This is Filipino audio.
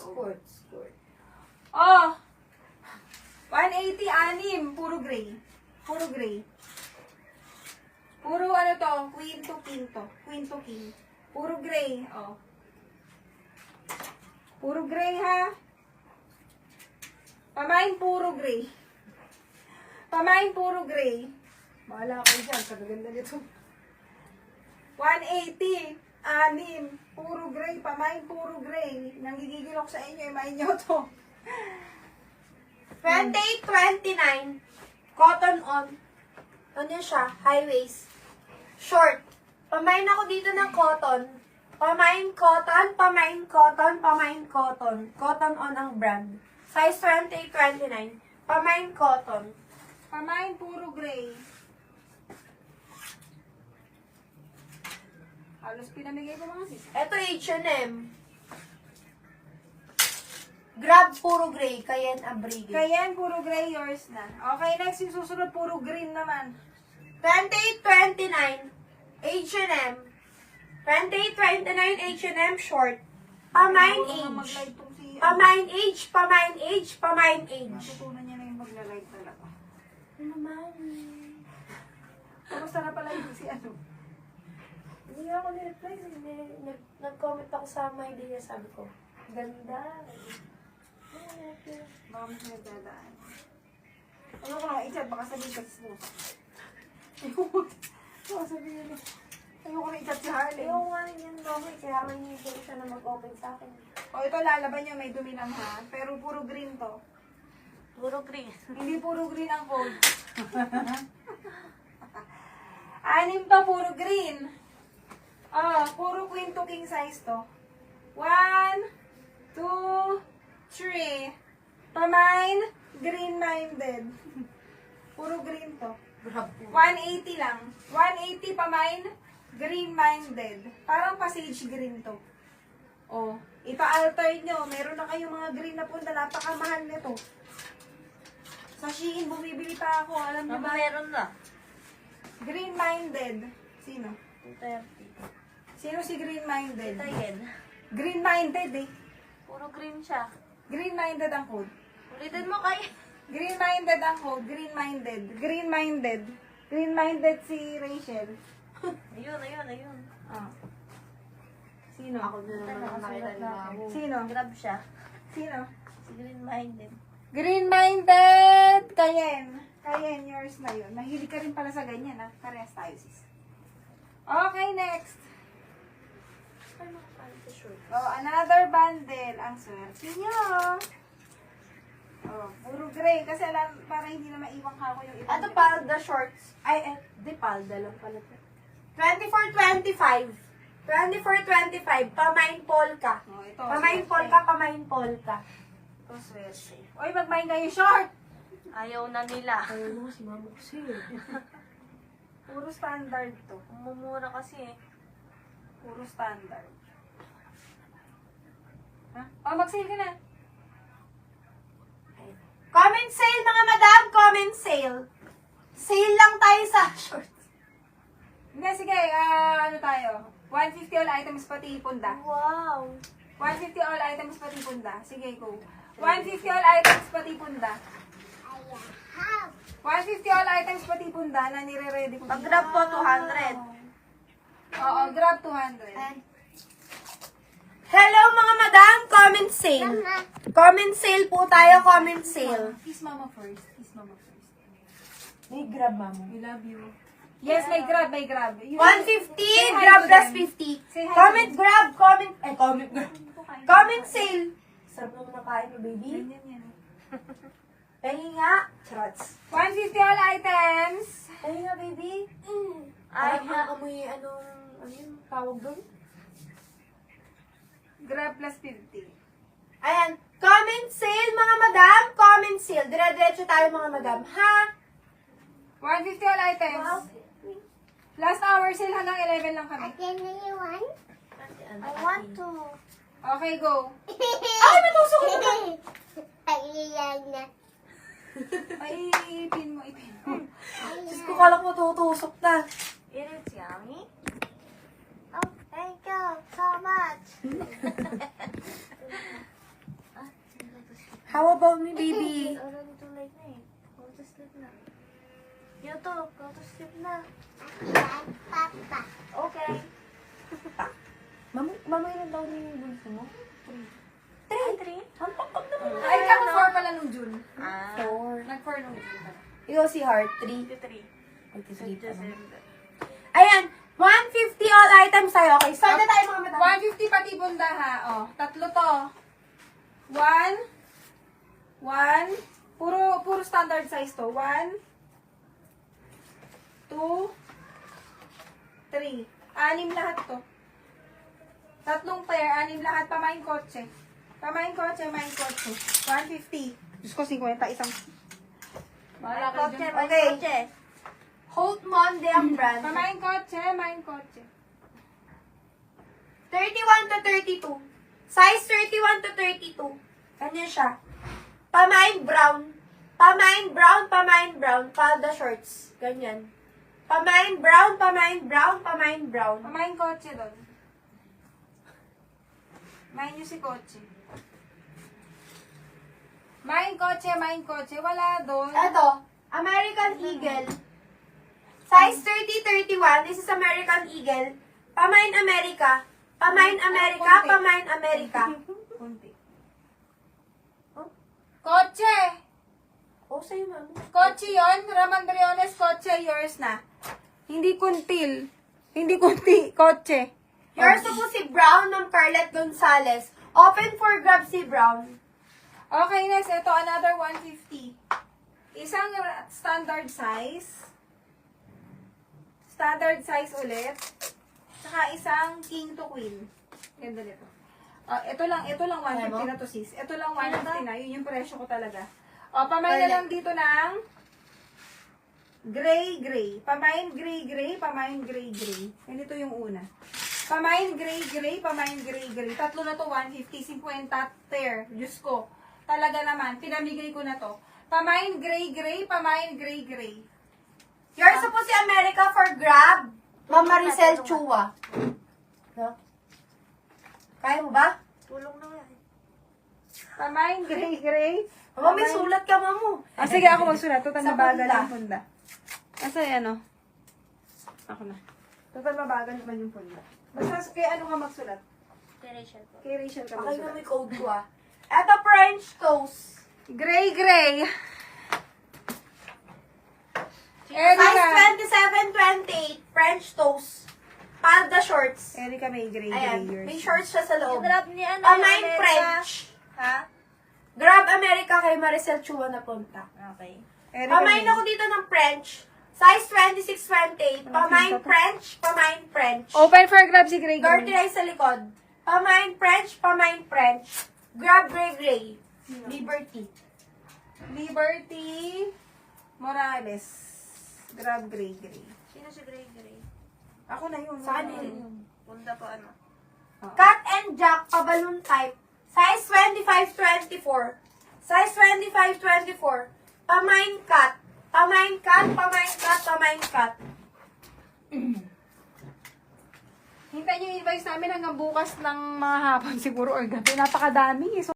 loob. Sport. Oh! 180, anim. Puro gray. Puro gray. Puro ano to, queen to king to. Queen to king. Puro gray. Oh. Puro gray ha. Pamain puro gray. Pamain puro gray. Bahala kayo dyan. Kagaganda nito. 180. Anim. Puro gray. Pamain puro gray. Nanggigigil ako sa inyo. Imain nyo to. 28-29. Cotton on. Ano siya? High waist. Short. Pamain ako dito ng cotton. Pamain cotton, pamain cotton, pamain cotton. Cotton on ang brand. Size 28-29. Pamain cotton. Pamain puro gray. Halos pinamigay ko mga sis. Ito H&M. Grab puro gray. Cayenne Abrigue. Cayenne, puro gray, yours na. Okay, next yung susunod, puro green naman. 28-29. H&M. 28-29 H&M short. Pamain age. Pamain age, pamain age, pamain age. Natutunan niya na yung magla-live talaga. Ano naman? Kamusta na pala yung si ano? Hindi ako nireply. Nag-comment ako sa my idea. Sabi ko, ganda. Baka mas nagdadaan. Ano ko lang, i-chat, baka sabihin ka sa puso. Baka sabihin na. Ayoko na i-chat si Harley. Ayaw nga rin yan, Mama. Kaya nga hindi siya na mag-open sa akin. O, ito lalaban niya, may dumi lang ha. Pero puro green to. Puro green. Hindi puro green ang code. Anim to, puro green. Puro queen to king size to. 1, 2, 3. Pamain, green-minded. Puro green to. 180 lang. 180 pamain, green-minded. Parang passage green to. Oh, ipa-alter nyo. Meron na kayong mga green na punta. Napakamahal nito. Sa Shein, bumibili pa ako. Alam niyo ba? Meron na. Green-minded. Sino? 30. Sino si green-minded? Yen. Green-minded eh. Puro green siya. Green-minded ang code. Ulitin mo kay. Green-minded ang code. Green-minded. Green-minded. Green-minded si Rachel. Ayun. Ah. Sino? Ako na naman ang nakita ni Mamo. Sino? Grab siya. Sino? Si green-minded. Green-minded! Cayenne. Cayenne, yours na yun. Mahilig ka rin pala sa ganyan, ha? Parehas tayo, sis. Okay, next. Ano ka sa short? Oh, another bundle. Ang swerte nyo. Oh, puro gray. Kasi alam, para hindi na maiwang ka ko yung ibang. Ito palda shorts. Ay, di palda lang pala. 24-25. 24-25. Pamain polka. Oh, ito. Pamain swerte. polka, pamain polka. Ito, swerte. Uy, magmain kayo short. Ayaw na nila. Ayaw mo si Mama kasi. Puro standard to. Mumura kasi eh. Puro standard. Ha? Oh, mag-sale ka na. Comment sale mga madam, comment sale. Sale lang tayo sa shorts. Hindi, sige. Ano tayo? 150 all items pati punda. Wow. 150 all items pati punda. Sige, go. 150 all items pati punda. 150 all items pati punda na nire-ready ko. Pag-grab po, 200. Oo, grab 200. Hello mga madam, comment sale. Comment sale po tayo, comment sale. Kiss mama first. Kiss mama first. May grab, Mama. We love you. Yes, may grab, may grab. 150, Say hi grab to plus them. 50. Say hi Comment to grab, comment, comment grab. Comment sale. Sarap naman na kain mo, baby. Ganyan yan. Pahingi nga. Trots. 150 all items. Pahingi nga, baby. Ay, amoy, ano yung tawag doon? Grab plus 50. Ayan. Comment sale, mga madam. Comment sale. Dire-diretso tayo, mga madam. Ha? 150 all items. Wow. Last hour sale hanggang 11 lang kami. I want to. Okay, go. Ay, matusok ko na. Ay, ipin mo, ipin mo. Diyos ko, kala ko tutusok na. It is yummy. Oh, thank you so much. How about me, baby? Already too late na eh. Go to sleep na. Yuto, go to sleep na. Okay. Mama, ilan taon na yung bunso mo? 3? Ang pakpag naman. Ay, kami 4 pala nung June. Ah. 4. Nag-4 nung June pala. Ikaw si Heart, 3. 3. 23 pa naman. December. Ayan, 150 all items tayo. Okay, start na tayo mga madam. 150 pati bunda ha. Oh, tatlo to. 1, puro standard size to. 1, 2, 3. 6 lahat to. Tatlong pair, 6 lahat. Pamain kotse. Pamain kotse, main kotse. 150. Diyos ko, 50. Isang. Wala ka Kotse, dyan. may Okay. kotse. Holt Monde ang brand. Pamain kotse, main kotse. 31 to 32. Size 31 to 32. Ganyan siya. Pamain brown. Pamain brown, pamain brown. Palda shorts. Ganyan. Pamain brown, pamain brown, pamain brown. Pamain kotse doon. Main nyo si kotse. Main kotse, main kotse. Wala doon. Ito, American Eagle. Size 30-31. This is American Eagle. Pamain America. Pamain America, pamain America. Kunti. Kotse! Oh, sa'yo, mama. Kotse yun. Raman Briones, kotse. Yours na. Hindi kuntil. Hindi kunti. Kotse. Yours na po si Brown ng Carlet Gonzalez. Open for grab si Brown. Okay, next. Ito, another 150. Isang standard size. Standard size ulit. Saka isang king to queen. Ganda nito. Ito lang 150 na to, sis. Ito lang 150 na. Yun yung presyo ko talaga. Pamain na lang dito ng gray. Pamain gray. Pamain gray. Ganito yung una. Pamain gray. Pamain gray. Tatlo na to, 150. 50 pair. Diyos ko. Talaga naman. Pinamigay ko na to. Pamain gray. Pamain gray. Yours na po si America for grab. Ma'am Maricel Chua. No? Kaya mo ba? Tulong na nga eh. Pamain gray. Mama, may sulat ka, mamu. Sige, ako magsulat. Total Sa mabagal bunda. yung punda. Kasi ano? Ako na. Total mabagal naman yung punda. Basta kay ano ka magsulat? Generation ko. Kay Rachel ka Okay na magsulat. may code ko ah. Ito, French toast. Gray. Size Erika. 27-28. French toast. Palda shorts. Erika may gray Ayan, yours. may shorts siya sa loob. Grab ni ano Pamain yung America. French. Ha? Grab America kay Maricel Chua na punta. Okay. Erika Pamain may. ako dito ng French. Size 26-28. Pamain French. Pamain French. Open for grab si Gray. Garterized sa likod. Pamain French. Pamain French. Grab gray. Liberty. Liberty Morales. Grab gray. Sino si Gray? Ako na yun. Saan Ano yun? Punta pa ano? Cut and Jack, paballoon type. Size 25-24. Size 25-24. Pamain cut. Pamain cut. Hintayin yung advice namin hanggang bukas ng mga hapon siguro or gabi. Napakadami. So,